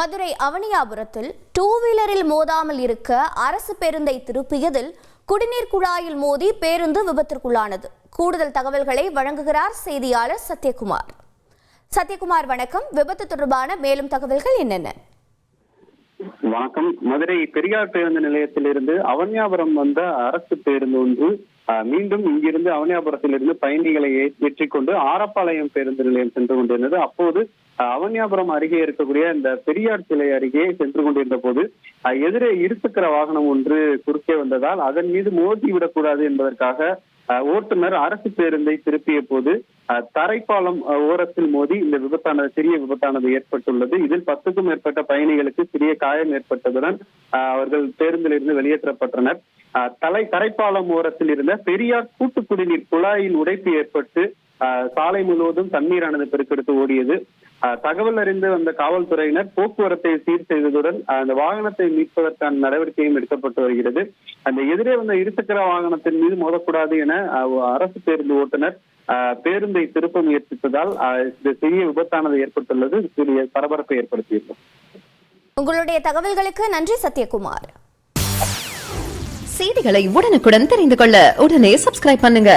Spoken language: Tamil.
மதுரை அவனியாபுரத்தில் டூ வீலரில் மோதாமல் இருக்க அரசு பேருந்தை திருப்பியதில் குடிநீர் குழாயில் மோதி பேருந்து விபத்திற்குள்ளானது. கூடுதல் தகவல்களை வழங்குகிறார் செய்தியாளர் சத்யகுமார். சத்யகுமார், வணக்கம். விபத்து தொடர்பான மேலும் தகவல்கள் என்னென்ன? வணக்கம். மதுரை பெரியார் பேருந்து நிலையத்திலிருந்து அவனியாபுரம் வந்த அரசு பேருந்து ஒன்று மீண்டும் இங்கிருந்து அவனியாபுரத்திலிருந்து பயணிகளை ஏற்றிக்கொண்டு ஆரப்பாளையம் பேருந்து நிலையம் சென்று கொண்டிருந்தது. அப்போது அவனியாபுரம் அருகே இருக்கக்கூடிய இந்த பெரியார் சிலை அருகே சென்று கொண்டிருந்த போது எதிரே இருசக்கர வாகனம் ஒன்று குறுக்கே வந்ததால் அதன் மீது மோதிவிடக்கூடாது என்பதற்காக ஓட்டுநர் அரசு பேருந்தை திருப்பிய போது தரைப்பாலம் ஓரத்தில் மோதி இந்த சிறிய விபத்தானது ஏற்பட்டுள்ளது. இதில் 10க்கும் மேற்பட்ட பயணிகளுக்கு சிறிய காயம் ஏற்பட்டதுடன் அவர்கள் பேருந்திலிருந்து வெளியேற்றப்பட்டனர். தரைப்பாலம் ஓரத்தில் இருந்த பெரியார் கூட்டு குடிநீர் குழாயில் உடைப்பு ஏற்பட்டு சாலை முழுவதும் தண்ணீரானது பெருக்கெடுத்து ஓடியது. தகவல் அறிந்து வந்த காவல்துறையினர் போக்குவரத்தை சீர் செய்ததுடன் அந்த வாகனத்தை மீட்பதற்கான நடவடிக்கையும் எடுக்கப்பட்டு வருகிறது. அந்த எதிரே வந்த இருசக்கர வாகனத்தின் மீது மோதக்கூடாது என அரசு பேருந்து ஓட்டுநர் பேருந்தை திருப்ப முயற்சித்ததால் இந்த சிறிய விபத்தானது ஏற்பட்டுள்ளது. சிறிய பரபரப்பை ஏற்படுத்தியுள்ளது. உங்களுடைய தகவல்களுக்கு நன்றி சத்யகுமார். செய்திகளை உடனுக்குடன் தெரிந்து கொள்ள உடனே சப்ஸ்கிரைப் பண்ணுங்க.